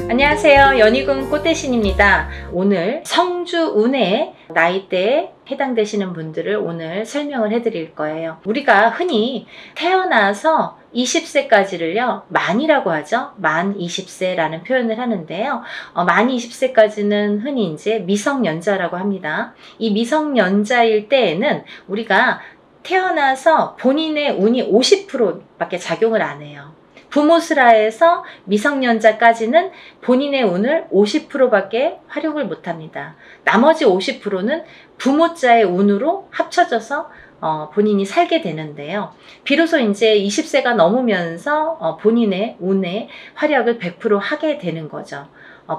안녕하세요. 연희군 꽃대신입니다. 오늘 성주운의 나이대에 해당되시는 분들을 오늘 설명을 해드릴 거예요. 우리가 흔히 태어나서 20세까지를요 만이라고 하죠. 만 20세라는 표현을 하는데요. 만 20세까지는 흔히 이제 미성년자라고 합니다. 이 미성년자일 때에는 우리가 태어나서 본인의 운이 50%밖에 작용을 안 해요. 부모스라에서 미성년자까지는 본인의 운을 50%밖에 활용을 못합니다. 나머지 50%는 부모자의 운으로 합쳐져서 본인이 살게 되는데요. 비로소 이제 20세가 넘으면서 본인의 운의 활약을 100% 하게 되는 거죠.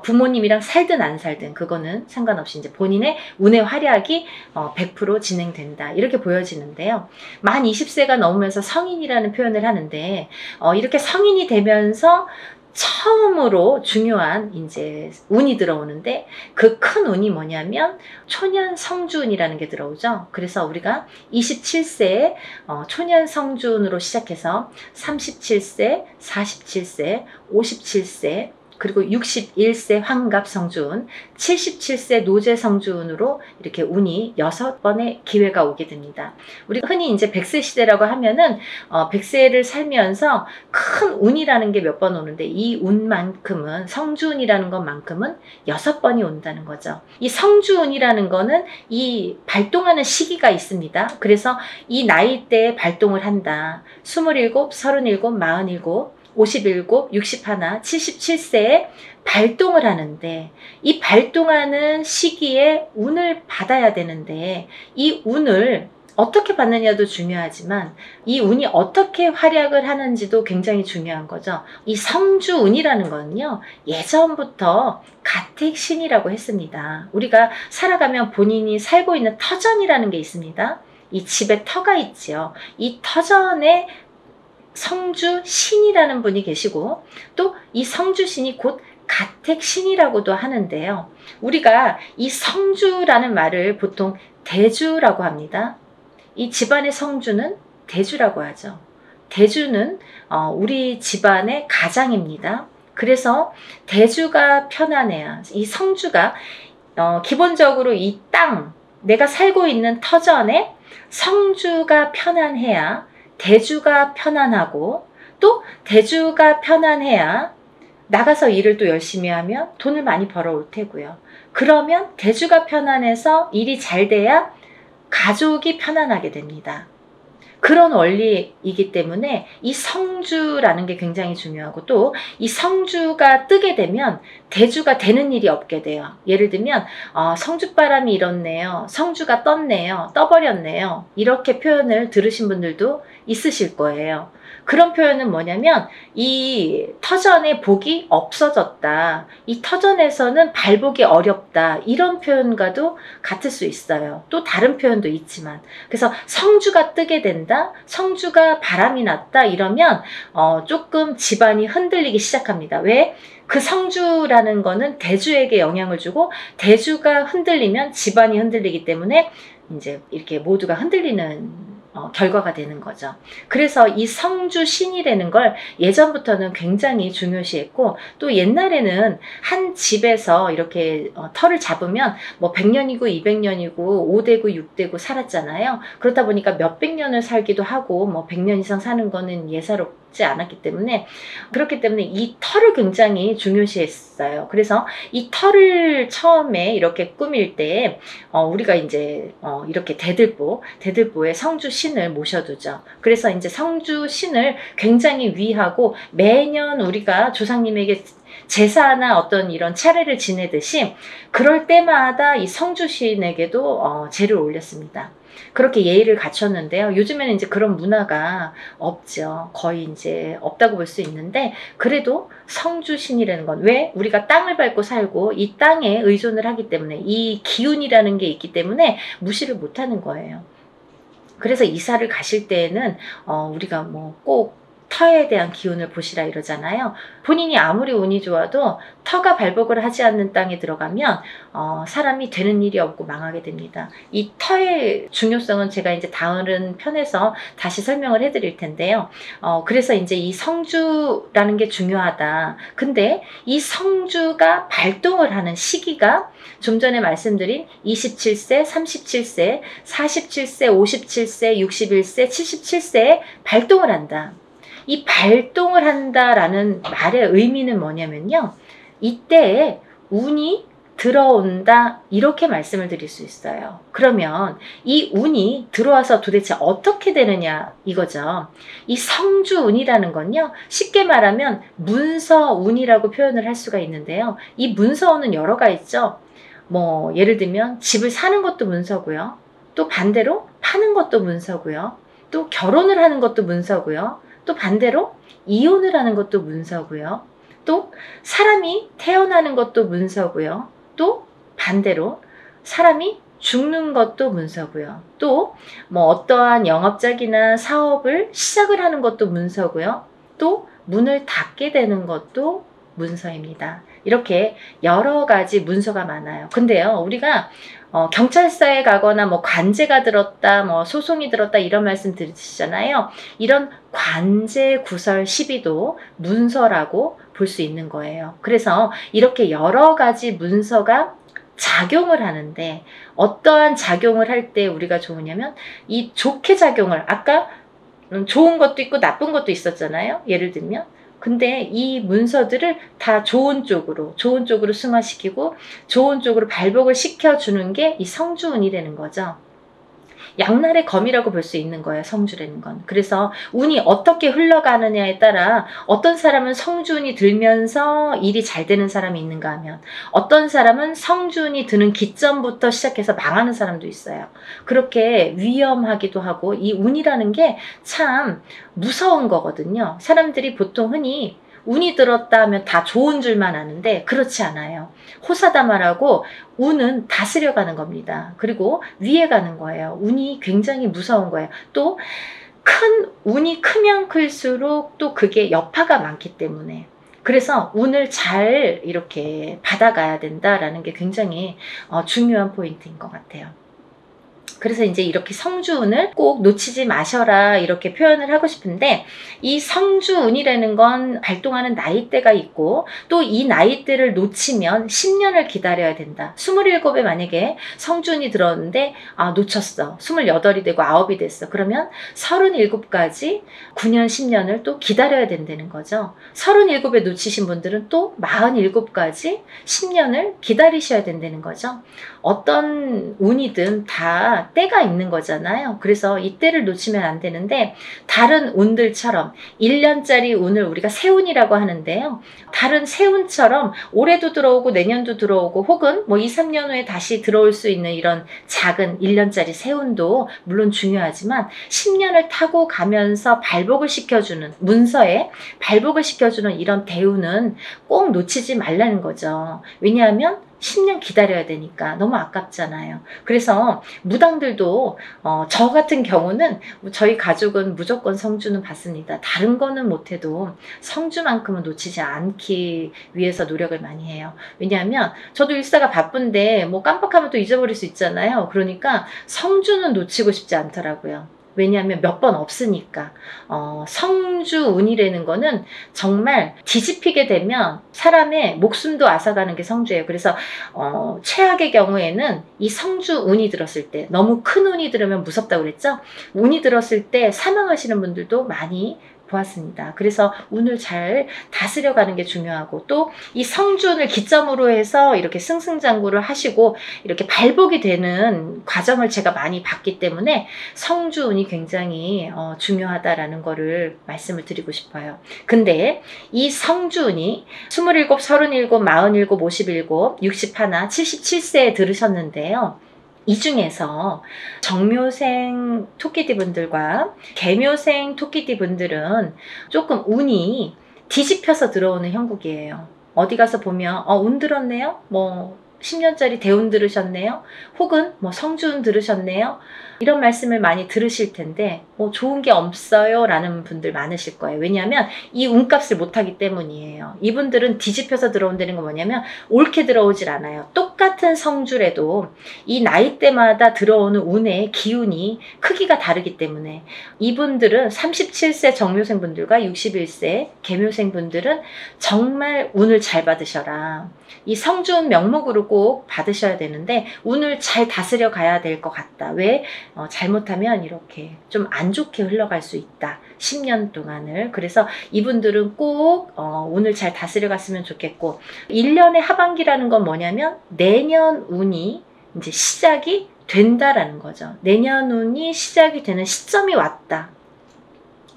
부모님이랑 살든 안 살든 그거는 상관없이 이제 본인의 운의 활약이 100% 진행된다, 이렇게 보여지는데요. 만 20세가 넘으면서 성인이라는 표현을 하는데 이렇게 성인이 되면서 처음으로 중요한 이제 운이 들어오는데, 그 큰 운이 뭐냐면 초년 성주운이라는 게 들어오죠. 그래서 우리가 27세에 초년 성주운으로 시작해서 37세, 47세, 57세, 그리고 61세 환갑 성주운, 77세 노제 성주운으로 이렇게 운이 6번의 기회가 오게 됩니다. 우리가 흔히 이제 100세 시대라고 하면은 100세를 살면서 큰 운이라는 게 몇 번 오는데, 이 운만큼은, 성주운이라는 것만큼은 6번이 온다는 거죠. 이 성주운이라는 거는 이 발동하는 시기가 있습니다. 그래서 이 나이대에 발동을 한다. 27, 37, 47, 57, 61, 77세에 발동을 하는데, 이 발동하는 시기에 운을 받아야 되는데, 이 운을 어떻게 받느냐도 중요하지만 이 운이 어떻게 활약을 하는지도 굉장히 중요한 거죠. 이 성주운이라는 거는요, 예전부터 가택신이라고 했습니다. 우리가 살아가면 본인이 살고 있는 터전이라는 게 있습니다. 이 집에 터가 있지요. 이 터전에 성주신이라는 분이 계시고, 또 이 성주신이 곧 가택신이라고도 하는데요. 우리가 이 성주라는 말을 보통 대주라고 합니다. 이 집안의 성주는 대주라고 하죠. 대주는 우리 집안의 가장입니다. 그래서 대주가 편안해야, 이 성주가 기본적으로 이 땅, 내가 살고 있는 터전에 성주가 편안해야 대주가 편안하고, 또 대주가 편안해야 나가서 일을 또 열심히 하면 돈을 많이 벌어올 테고요. 그러면 대주가 편안해서 일이 잘 돼야 가족이 편안하게 됩니다. 그런 원리이기 때문에 이 성주라는 게 굉장히 중요하고, 또 이 성주가 뜨게 되면 대주가 되는 일이 없게 돼요. 예를 들면 성주바람이 일었네요, 성주가 떴네요, 떠버렸네요, 이렇게 표현을 들으신 분들도 있으실 거예요. 그런 표현은 뭐냐면 이 터전에 복이 없어졌다, 이 터전에서는 발복이 어렵다, 이런 표현과도 같을 수 있어요. 또 다른 표현도 있지만, 그래서 성주가 뜨게 된다, 성주가 바람이 났다, 이러면 조금 집안이 흔들리기 시작합니다. 왜? 그 성주라는 거는 대주에게 영향을 주고, 대주가 흔들리면 집안이 흔들리기 때문에 이제 이렇게 모두가 흔들리는 결과가 되는 거죠. 그래서 이 성주신이라는 걸 예전부터는 굉장히 중요시했고, 또 옛날에는 한 집에서 이렇게 터를 잡으면 뭐 100년이고 200년이고 5대고 6대고 살았잖아요. 그렇다 보니까 몇백 년을 살기도 하고, 뭐 100년 이상 사는 거는 예사롭지 않았기 때문에, 그렇기 때문에 이 터를 굉장히 중요시했어요. 그래서 이 터를 처음에 이렇게 꾸밀 때 우리가 이제 이렇게 대들보에 성주신을 모셔두죠. 그래서 이제 성주신을 굉장히 위하고, 매년 우리가 조상님에게 제사나 어떤 이런 차례를 지내듯이 그럴 때마다 이 성주신에게도 제를 올렸습니다. 그렇게 예의를 갖췄는데요. 요즘에는 이제 그런 문화가 없죠. 거의 이제 없다고 볼 수 있는데, 그래도 성주신이라는 건, 왜? 우리가 땅을 밟고 살고 이 땅에 의존을 하기 때문에, 이 기운이라는 게 있기 때문에 무시를 못하는 거예요. 그래서 이사를 가실 때에는 우리가 뭐 꼭 터에 대한 기운을 보시라 이러잖아요. 본인이 아무리 운이 좋아도 터가 발복을 하지 않는 땅에 들어가면 사람이 되는 일이 없고 망하게 됩니다. 이 터의 중요성은 제가 이제 다른 편에서 다시 설명을 해드릴 텐데요. 그래서 이제 이 성주라는 게 중요하다. 근데 이 성주가 발동을 하는 시기가 좀 전에 말씀드린 27세, 37세, 47세, 57세, 61세, 77세에 발동을 한다. 이 발동을 한다라는 말의 의미는 뭐냐면요. 이때에 운이 들어온다 이렇게 말씀을 드릴 수 있어요. 그러면 이 운이 들어와서 도대체 어떻게 되느냐 이거죠. 이 성주운이라는 건요. 쉽게 말하면 문서운이라고 표현을 할 수가 있는데요. 이 문서운은 여러가 있죠. 뭐 예를 들면 집을 사는 것도 문서고요. 또 반대로 파는 것도 문서고요. 또 결혼을 하는 것도 문서고요. 또 반대로 이혼을 하는 것도 문서고요. 또 사람이 태어나는 것도 문서고요. 또 반대로 사람이 죽는 것도 문서고요. 또 뭐 어떠한 영업작이나 사업을 시작을 하는 것도 문서고요. 또 문을 닫게 되는 것도 문서입니다. 이렇게 여러 가지 문서가 많아요. 근데요, 우리가 경찰서에 가거나 뭐 관제가 들었다, 뭐 소송이 들었다 이런 말씀 들으시잖아요. 이런 관제 구설 시비도 문서라고 볼 수 있는 거예요. 그래서 이렇게 여러 가지 문서가 작용을 하는데 어떠한 작용을 할 때 우리가 좋으냐면 이 좋게 작용을 아까 좋은 것도 있고 나쁜 것도 있었잖아요. 예를 들면 근데 이 문서들을 다 좋은 쪽으로 승화시키고 좋은 쪽으로 발복을 시켜주는 게 이 성주운이라는 거죠. 양날의 검이라고 볼 수 있는 거예요. 성주라는 건. 그래서 운이 어떻게 흘러가느냐에 따라 어떤 사람은 성주운이 들면서 일이 잘 되는 사람이 있는가 하면 어떤 사람은 성주운이 드는 기점부터 시작해서 망하는 사람도 있어요. 그렇게 위험하기도 하고 이 운이라는 게 참 무서운 거거든요. 사람들이 보통 흔히 운이 들었다 하면 다 좋은 줄만 아는데 그렇지 않아요. 호사다마라고 운은 다스려가는 겁니다. 그리고 위에 가는 거예요. 운이 굉장히 무서운 거예요. 또 큰 운이 크면 클수록 또 그게 여파가 많기 때문에 그래서 운을 잘 이렇게 받아가야 된다라는 게 굉장히 중요한 포인트인 것 같아요. 그래서 이제 이렇게 성주운을 꼭 놓치지 마셔라 이렇게 표현을 하고 싶은데 이 성주운이라는 건 발동하는 나이대가 있고 또 이 나이대를 놓치면 10년을 기다려야 된다. 27에 만약에 성주운이 들었는데 놓쳤어. 28이 되고 9이 됐어. 그러면 37까지 9년 10년을 또 기다려야 된다는 거죠. 37에 놓치신 분들은 또 47까지 10년을 기다리셔야 된다는 거죠. 어떤 운이든 다 때가 있는 거잖아요. 그래서 이 때를 놓치면 안 되는데 다른 운들처럼 1년짜리 운을 우리가 세운이라고 하는데요. 다른 세운처럼 올해도 들어오고 내년도 들어오고 혹은 뭐 2, 3년 후에 다시 들어올 수 있는 이런 작은 1년짜리 세운도 물론 중요하지만 10년을 타고 가면서 발복을 시켜주는 문서에 발복을 시켜주는 이런 대운은 꼭 놓치지 말라는 거죠. 왜냐하면 10년 기다려야 되니까 너무 아깝잖아요. 그래서 무당들도 저 같은 경우는 저희 가족은 무조건 성주는 받습니다. 다른 거는 못해도 성주만큼은 놓치지 않기 위해서 노력을 많이 해요. 왜냐하면 저도 일사가 바쁜데 뭐 깜빡하면 또 잊어버릴 수 있잖아요. 그러니까 성주는 놓치고 싶지 않더라고요. 왜냐하면 몇 번 없으니까. 성주운이라는 거는 정말 뒤집히게 되면 사람의 목숨도 앗아가는 게 성주예요. 그래서 최악의 경우에는 이 성주운이 들었을 때 너무 큰 운이 들으면 무섭다고 그랬죠. 운이 들었을 때 사망하시는 분들도 많이 보았습니다. 그래서 운을 잘 다스려가는 게 중요하고 또 이 성주운을 기점으로 해서 이렇게 승승장구를 하시고 이렇게 발복이 되는 과정을 제가 많이 봤기 때문에 성주운이 굉장히 중요하다라는 거를 말씀을 드리고 싶어요. 근데 이 성주운이 27, 37, 47, 57, 61, 77세에 들으셨는데요. 이 중에서 정묘생 토끼띠 분들과 개묘생 토끼띠 분들은 조금 운이 뒤집혀서 들어오는 형국이에요. 어디 가서 보면 운 들었네요? 뭐 10년짜리 대운 들으셨네요. 혹은 뭐 성주운 들으셨네요. 이런 말씀을 많이 들으실 텐데 좋은 게 없어요 라는 분들 많으실 거예요. 왜냐하면 이 운값을 못하기 때문이에요. 이분들은 뒤집혀서 들어온다는 건 뭐냐면 옳게 들어오질 않아요. 똑같은 성주래도 이 나이대마다 들어오는 운의 기운이 크기가 다르기 때문에 이분들은 37세 정묘생분들과 61세 계묘생분들은 정말 운을 잘 받으셔라. 이 성주운 명목으로 꼭 받으셔야 되는데 운을 잘 다스려 가야 될 것 같다. 왜? 잘못하면 이렇게 좀 안 좋게 흘러갈 수 있다. 10년 동안을. 그래서 이분들은 꼭 운을 잘 다스려 갔으면 좋겠고 1년의 하반기라는 건 뭐냐면 내년 운이 이제 시작이 된다라는 거죠. 내년 운이 시작이 되는 시점이 왔다.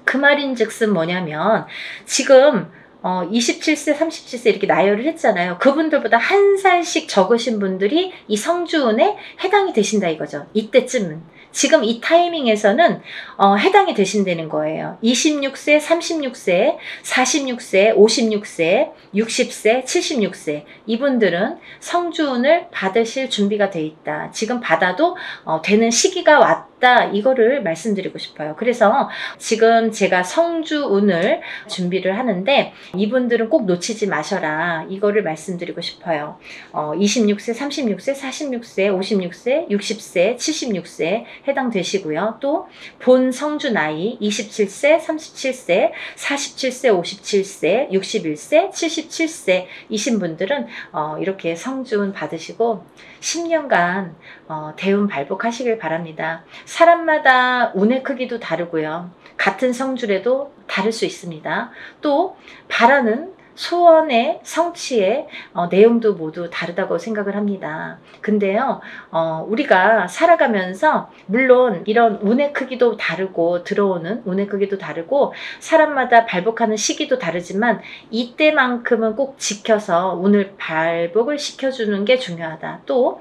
그 말인즉슨 뭐냐면 지금 27세, 37세 이렇게 나열을 했잖아요. 그분들보다 한 살씩 적으신 분들이 이 성주운에 해당이 되신다 이거죠. 이때쯤은. 지금 이 타이밍에서는 해당이 되신다는 거예요. 26세, 36세, 46세, 56세, 60세, 76세 이분들은 성주운을 받으실 준비가 돼 있다. 지금 받아도 되는 시기가 왔다. 이거를 말씀드리고 싶어요. 그래서 지금 제가 성주운을 준비를 하는데 이분들은 꼭 놓치지 마셔라. 이거를 말씀드리고 싶어요. 26세, 36세, 46세, 56세, 60세, 76세 해당되시고요. 또 본 성주 나이 27세, 37세, 47세, 57세, 61세, 77세 이신 분들은 이렇게 성주운 받으시고 10년간 대운 발복하시길 바랍니다. 사람마다 운의 크기도 다르고요. 같은 성주래도 다를 수 있습니다. 또 바라는 소원의 성취의 내용도 모두 다르다고 생각을 합니다. 근데요, 우리가 살아가면서 물론 이런 운의 크기도 다르고 들어오는 운의 크기도 다르고 사람마다 발복하는 시기도 다르지만 이때만큼은 꼭 지켜서 운을 발복을 시켜주는 게 중요하다. 또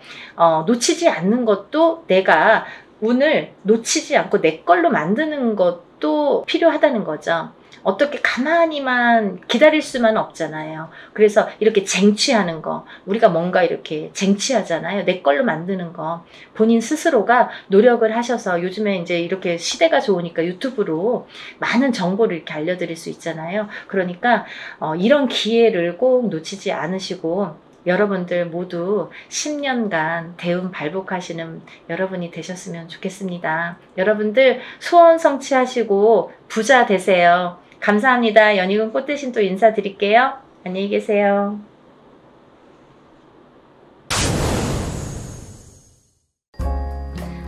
놓치지 않는 것도 내가 운을 놓치지 않고 내 걸로 만드는 것도 필요하다는 거죠. 어떻게 가만히만 기다릴 수만 없잖아요. 그래서 이렇게 쟁취하는 거, 우리가 뭔가 이렇게 쟁취하잖아요. 내 걸로 만드는 거. 본인 스스로가 노력을 하셔서 요즘에 이제 이렇게 시대가 좋으니까 유튜브로 많은 정보를 이렇게 알려드릴 수 있잖아요. 그러니까 이런 기회를 꼭 놓치지 않으시고 여러분들 모두 10년간 대운 발복하시는 여러분이 되셨으면 좋겠습니다. 여러분들 소원 성취하시고 부자 되세요. 감사합니다. 연희군 꽃대신 또 인사드릴게요. 안녕히 계세요.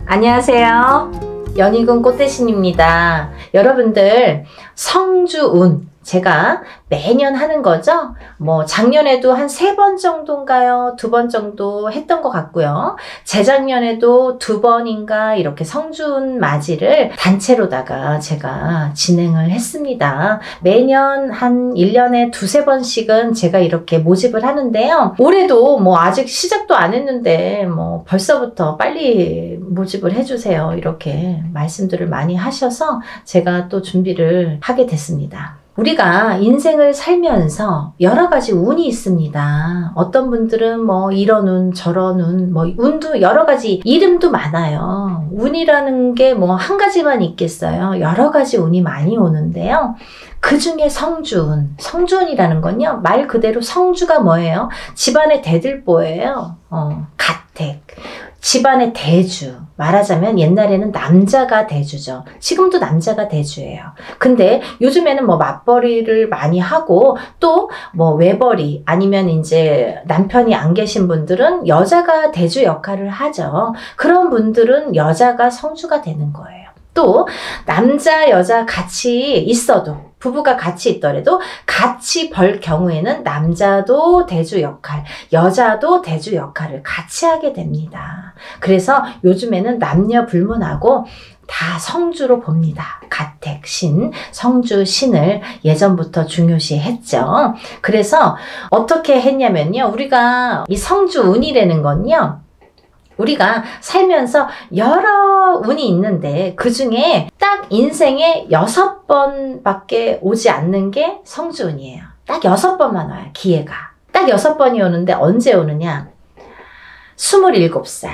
안녕하세요. 연희군 꽃대신입니다. 여러분들 성주운 제가 매년 하는 거죠. 뭐 작년에도 한 3번 정도인가요? 2번 정도 했던 것 같고요. 재작년에도 2번인가 이렇게 성주운 맞이를 단체로다가 제가 진행을 했습니다. 매년 한 1년에 2-3번씩은 제가 이렇게 모집을 하는데요. 올해도 뭐 아직 시작도 안 했는데 뭐 벌써부터 빨리 모집을 해주세요. 이렇게 말씀들을 많이 하셔서 제가 또 준비를 하게 됐습니다. 우리가 인생을 살면서 여러 가지 운이 있습니다. 어떤 분들은 뭐 이런 운, 저런 운, 뭐 운도 여러 가지 이름도 많아요. 운이라는 게 뭐 한 가지만 있겠어요. 여러 가지 운이 많이 오는데요. 그 중에 성주운, 성주운이라는 건요. 말 그대로 성주가 뭐예요? 집안의 대들보예요. 가택. 집안의 대주. 말하자면 옛날에는 남자가 대주죠. 지금도 남자가 대주예요. 근데 요즘에는 뭐 맞벌이를 많이 하고 또 뭐 외벌이 아니면 이제 남편이 안 계신 분들은 여자가 대주 역할을 하죠. 그런 분들은 여자가 성주가 되는 거예요. 또 남자 여자 같이 있어도 부부가 같이 있더라도 같이 벌 경우에는 남자도 대주 역할, 여자도 대주 역할을 같이 하게 됩니다. 그래서 요즘에는 남녀 불문하고 다 성주로 봅니다. 가택, 신, 성주, 신을 예전부터 중요시 했죠. 그래서 어떻게 했냐면요. 우리가 이 성주 운이라는 건요. 우리가 살면서 여러 운이 있는데 그 중에 딱 인생에 6번밖에 오지 않는 게 성주운이에요. 딱 6번만 와요. 기회가. 딱 6번이 오는데 언제 오느냐? 27살,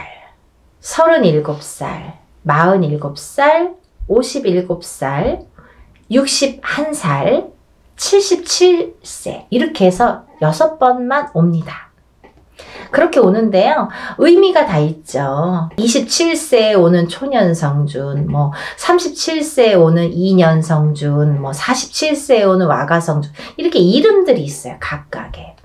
37살, 47살, 57살, 61살, 77세 이렇게 해서 6번만 옵니다. 그렇게 오는데요. 의미가 다 있죠. 27세에 오는 초년성준, 37세에 오는 이년성준, 47세에 오는 와가성준 이렇게 이름들이 있어요. 각각의.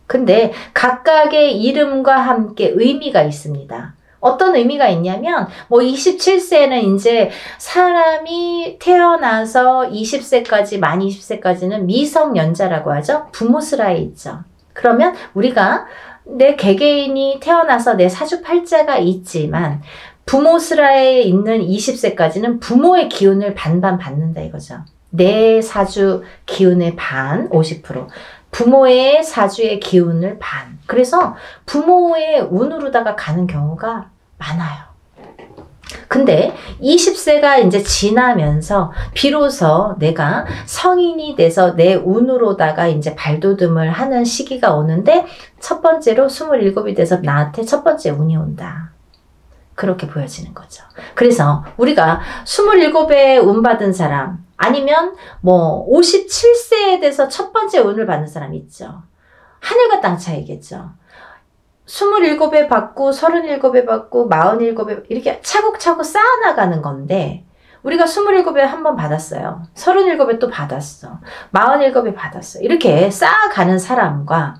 근데 각각의 이름과 함께 의미가 있습니다. 어떤 의미가 있냐면 27세는 이제 사람이 태어나서 20세까지 만 20세까지는 미성년자라고 하죠. 부모스라에 있죠. 그러면 우리가 내 개개인이 태어나서 내 사주팔자가 있지만 부모스라에 있는 20세까지는 부모의 기운을 반반 받는다 이거죠. 내 사주 기운의 반 50%, 부모의 사주의 기운을 반. 그래서 부모의 운으로다가 가는 경우가 많아요. 근데 20세가 이제 지나면서 비로소 내가 성인이 돼서 내 운으로다가 이제 발돋움을 하는 시기가 오는데 첫 번째로 27이 돼서 나한테 첫 번째 운이 온다. 그렇게 보여지는 거죠. 그래서 우리가 27에 운 받은 사람 아니면 57세에 돼서 첫 번째 운을 받는 사람 있죠. 하늘과 땅 차이겠죠. 27에 받고 37에 받고 47에 이렇게 차곡차곡 쌓아나가는 건데 우리가 27에 한 번 받았어요. 37에 또 받았어. 47에 받았어. 이렇게 쌓아가는 사람과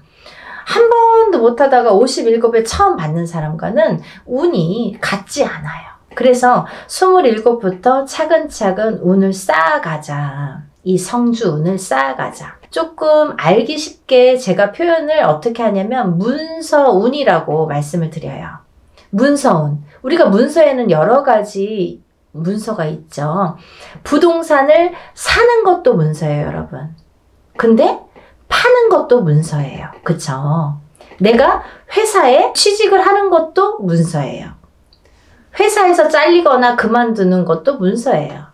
한 번도 못하다가 57에 처음 받는 사람과는 운이 같지 않아요. 그래서 27부터 차근차근 운을 쌓아가자. 이 성주운을 쌓아가자. 조금 알기 쉽게 제가 표현을 어떻게 하냐면 문서운이라고 말씀을 드려요. 문서운. 우리가 문서에는 여러 가지 문서가 있죠. 부동산을 사는 것도 문서예요, 여러분. 근데 파는 것도 문서예요. 그쵸? 내가 회사에 취직을 하는 것도 문서예요. 회사에서 잘리거나 그만두는 것도 문서예요.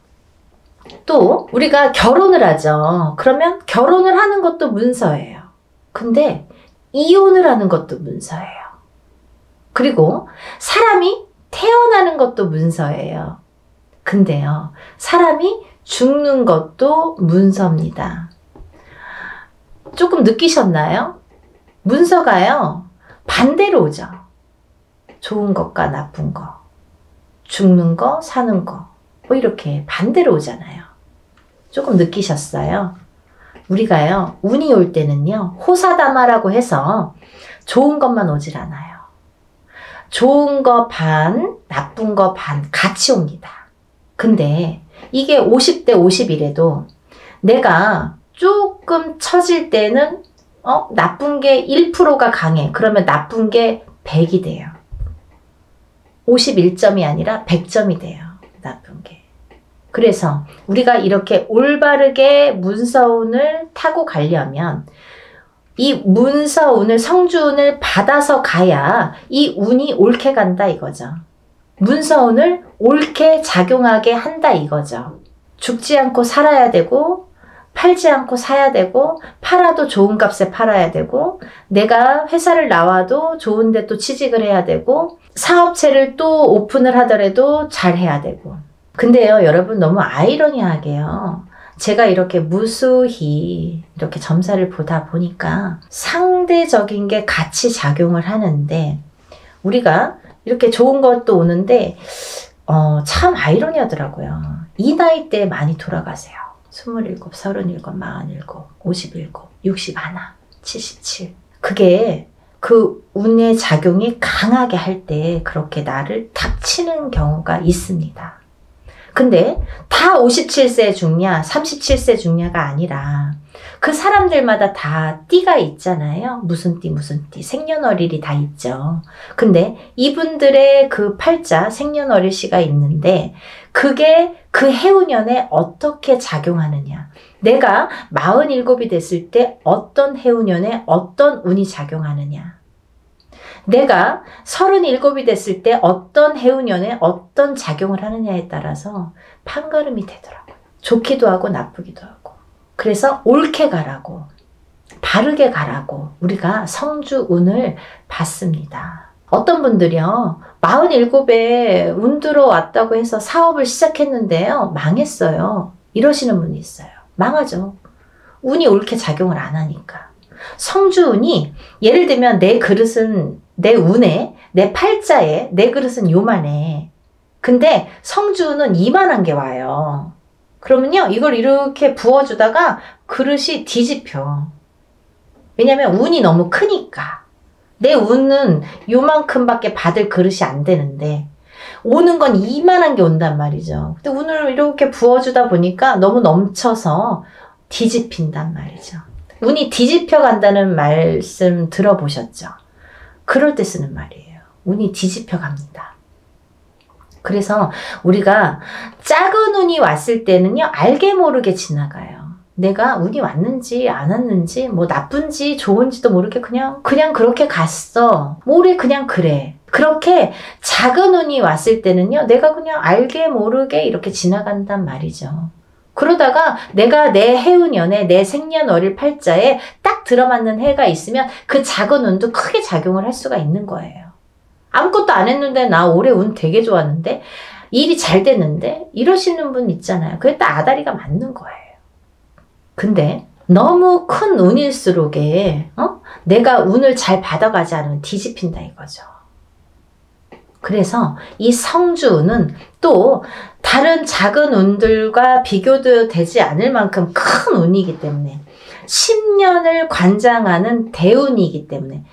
또 우리가 결혼을 하죠. 그러면 결혼을 하는 것도 문서예요. 근데 이혼을 하는 것도 문서예요. 그리고 사람이 태어나는 것도 문서예요. 근데요, 사람이 죽는 것도 문서입니다. 조금 느끼셨나요? 문서가요, 반대로 오죠. 좋은 것과 나쁜 거, 죽는 거, 사는 거, 이렇게 반대로 오잖아요. 조금 느끼셨어요? 우리가요, 운이 올 때는요, 호사다마라고 해서 좋은 것만 오질 않아요. 좋은 거 반, 나쁜 거 반 같이 옵니다. 근데 이게 50대 50이래도 내가 조금 처질 때는 나쁜 게 1%가 강해. 그러면 나쁜 게 100이 돼요. 51점이 아니라 100점이 돼요. 나쁜 게. 그래서 우리가 이렇게 올바르게 문서운을 타고 가려면 이 문서운을, 성주운을 받아서 가야 이 운이 옳게 간다 이거죠. 문서운을 옳게 작용하게 한다 이거죠. 죽지 않고 살아야 되고 팔지 않고 사야 되고 팔아도 좋은 값에 팔아야 되고 내가 회사를 나와도 좋은 데 또 취직을 해야 되고 사업체를 또 오픈을 하더라도 잘 해야 되고. 근데요, 여러분 너무 아이러니하게요. 제가 이렇게 무수히 이렇게 점사를 보다 보니까 상대적인 게 같이 작용을 하는데 우리가 이렇게 좋은 것도 오는데 참 아이러니하더라고요. 이 나이 때 많이 돌아가세요. 27, 37, 47, 57, 61, 77. 그게 그 운의 작용이 강하게 할 때 그렇게 나를 탁 치는 경우가 있습니다. 근데 다 57세 죽냐 37세 죽냐가 아니라 그 사람들마다 다 띠가 있잖아요. 무슨 띠 무슨 띠 생년월일이 다 있죠. 근데 이분들의 그 팔자 생년월일시가 있는데 그게 그 해운년에 어떻게 작용하느냐. 내가 47이 됐을 때 어떤 해운년에 어떤 운이 작용하느냐. 내가 37이 됐을 때 어떤 해운년에 어떤 작용을 하느냐에 따라서 판가름이 되더라고요. 좋기도 하고 나쁘기도 하고. 그래서 옳게 가라고, 바르게 가라고 우리가 성주운을 받습니다. 어떤 분들이요, 47에 운 들어왔다고 해서 사업을 시작했는데요, 망했어요. 이러시는 분이 있어요. 망하죠. 운이 옳게 작용을 안 하니까. 성주운이, 예를 들면 내 그릇은, 내 운에, 내 팔자에 내 그릇은 요만해. 근데 성주운은 이만한 게 와요. 그러면요, 이걸 이렇게 부어주다가 그릇이 뒤집혀. 왜냐면 운이 너무 크니까. 내 운은 요만큼밖에 받을 그릇이 안 되는데 오는 건 이만한 게 온단 말이죠. 근데 운을 이렇게 부어주다 보니까 너무 넘쳐서 뒤집힌단 말이죠. 운이 뒤집혀 간다는 말씀 들어보셨죠? 그럴 때 쓰는 말이에요. 운이 뒤집혀 갑니다. 그래서 우리가 작은 운이 왔을 때는요, 알게 모르게 지나가요. 내가 운이 왔는지 안 왔는지, 뭐 나쁜지 좋은지도 모르게 그냥 그렇게 갔어. 모래 그냥 그래. 그렇게 작은 운이 왔을 때는요, 내가 그냥 알게 모르게 이렇게 지나간단 말이죠. 그러다가 내가 내 해운년에, 내 생년월일 팔자에 딱 들어맞는 해가 있으면 그 작은 운도 크게 작용을 할 수가 있는 거예요. 아무것도 안 했는데 나 올해 운 되게 좋았는데, 일이 잘 됐는데, 이러시는 분 있잖아요. 그게 딱 아다리가 맞는 거예요. 근데 너무 큰 운일수록에 내가 운을 잘 받아가지 않으면 뒤집힌다 이거죠. 그래서 이 성주운은 또 다른 작은 운들과 비교도 되지 않을 만큼 큰 운이기 때문에, 10년을 관장하는 대운이기 때문에,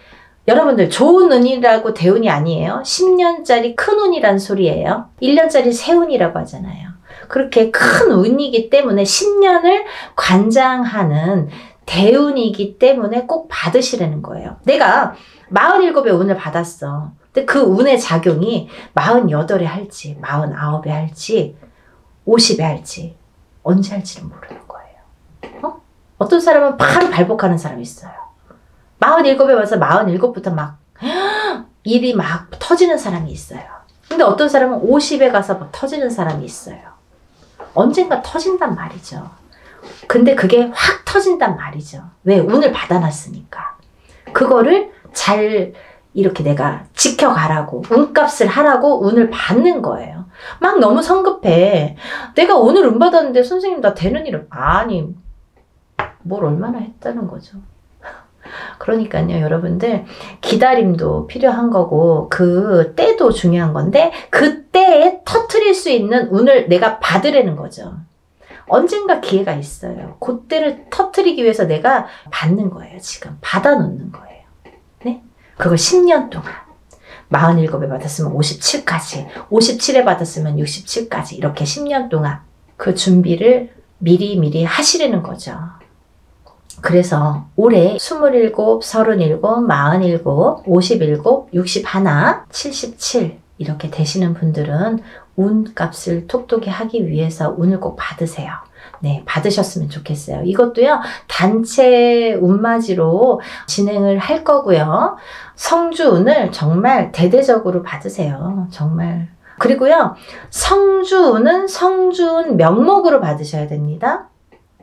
여러분들 좋은 운이라고 대운이 아니에요. 10년짜리 큰 운이란 소리예요. 1년짜리 새 운이라고 하잖아요. 그렇게 큰 운이기 때문에 10년을 관장하는 대운이기 때문에 꼭 받으시라는 거예요. 내가 47의 운을 받았어. 근데 그 운의 작용이 48에 할지, 49에 할지, 50에 할지, 언제 할지를 모르는 거예요. 어떤 사람은 바로 발복하는 사람이 있어요. 47에 와서 47부터 막 일이 막 터지는 사람이 있어요. 근데 어떤 사람은 50에 가서 막 터지는 사람이 있어요. 언젠가 터진단 말이죠. 근데 그게 확 터진단 말이죠. 왜? 운을 받아놨으니까. 그거를 잘 이렇게 내가 지켜가라고, 운값을 하라고 운을 받는 거예요. 막 너무 성급해. 내가 오늘 운 받았는데 선생님 나 되는 일을, 아니 뭘 얼마나 했다는 거죠. 그러니까요, 여러분들, 기다림도 필요한 거고 그 때도 중요한 건데, 그 때에 터트릴 수 있는 운을 내가 받으라는 거죠. 언젠가 기회가 있어요. 그때를 터트리기 위해서 내가 받는 거예요. 지금 받아놓는 거예요. 네? 그걸 10년 동안 47에 받았으면 57까지, 57에 받았으면 67까지, 이렇게 10년 동안 그 준비를 미리 하시라는 거죠. 그래서 올해 27, 37, 47, 57, 61, 77 이렇게 되시는 분들은 운값을 톡톡히 하기 위해서 운을 꼭 받으세요. 네, 받으셨으면 좋겠어요. 이것도요, 단체 운맞이로 진행을 할 거고요. 성주운을 정말 대대적으로 받으세요. 정말. 그리고요, 성주운은 성주운 명목으로 받으셔야 됩니다.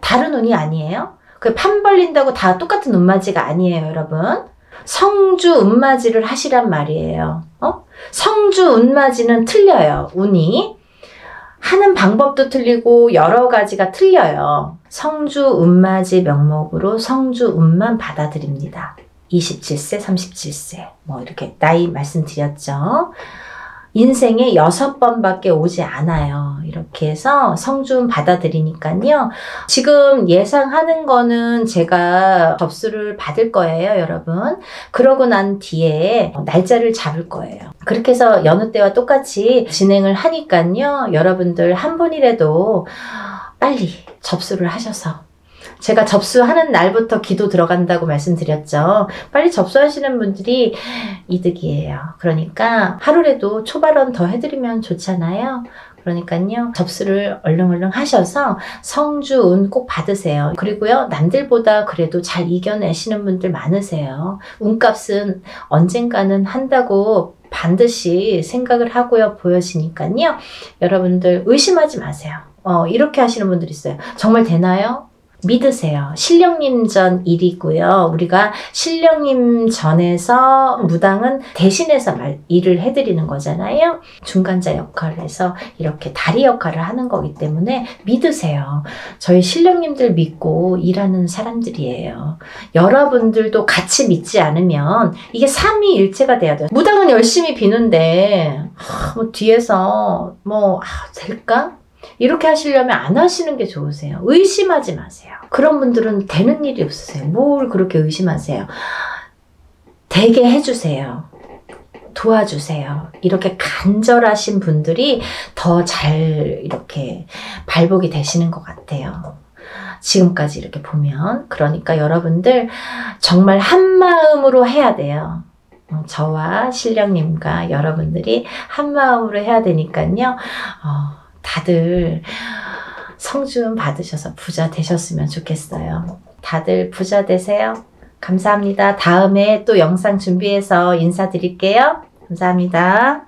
다른 운이 아니에요. 그 판 벌린다고 다 똑같은 운맞이가 아니에요, 여러분. 성주 운맞이를 하시란 말이에요. 성주 운맞이는 틀려요, 운이. 하는 방법도 틀리고 여러 가지가 틀려요. 성주 운맞이 명목으로 성주 운만 받아드립니다. 27세, 37세 뭐 이렇게 나이 말씀드렸죠. 인생에 6번밖에 오지 않아요. 이렇게 해서 성주운 받아들이니까요. 지금 예상하는 거는 제가 접수를 받을 거예요, 여러분. 그러고 난 뒤에 날짜를 잡을 거예요. 그렇게 해서 여느 때와 똑같이 진행을 하니까요. 여러분들 한 분이라도 빨리 접수를 하셔서, 제가 접수하는 날부터 기도 들어간다고 말씀드렸죠. 빨리 접수하시는 분들이 이득이에요. 그러니까 하루라도 초발언 더 해드리면 좋잖아요. 그러니까요, 접수를 얼른 하셔서 성주운 꼭 받으세요. 그리고요, 남들보다 그래도 잘 이겨내시는 분들 많으세요. 운값은 언젠가는 한다고 반드시 생각을 하고요, 보여지니까요. 여러분들 의심하지 마세요. 이렇게 하시는 분들 있어요. 정말 되나요? 믿으세요. 신령님 전 일이고요. 우리가 신령님 전에서 무당은 대신해서 일을 해드리는 거잖아요. 중간자 역할을 해서 이렇게 다리 역할을 하는 거기 때문에 믿으세요. 저희 신령님들 믿고 일하는 사람들이에요. 여러분들도 같이 믿지 않으면 이게 삼위일체가 돼야 돼요. 무당은 열심히 비는데 뭐 뒤에서 될까? 이렇게 하시려면 안 하시는 게 좋으세요. 의심하지 마세요. 그런 분들은 되는 일이 없으세요. 뭘 그렇게 의심하세요. 되게 해주세요. 도와주세요. 이렇게 간절하신 분들이 더 잘 이렇게 발복이 되시는 것 같아요. 지금까지 이렇게 보면. 그러니까 여러분들 정말 한마음으로 해야 돼요. 저와 신령님과 여러분들이 한마음으로 해야 되니까요. 다들 성준 받으셔서 부자 되셨으면 좋겠어요. 다들 부자 되세요. 감사합니다. 다음에 또 영상 준비해서 인사드릴게요. 감사합니다.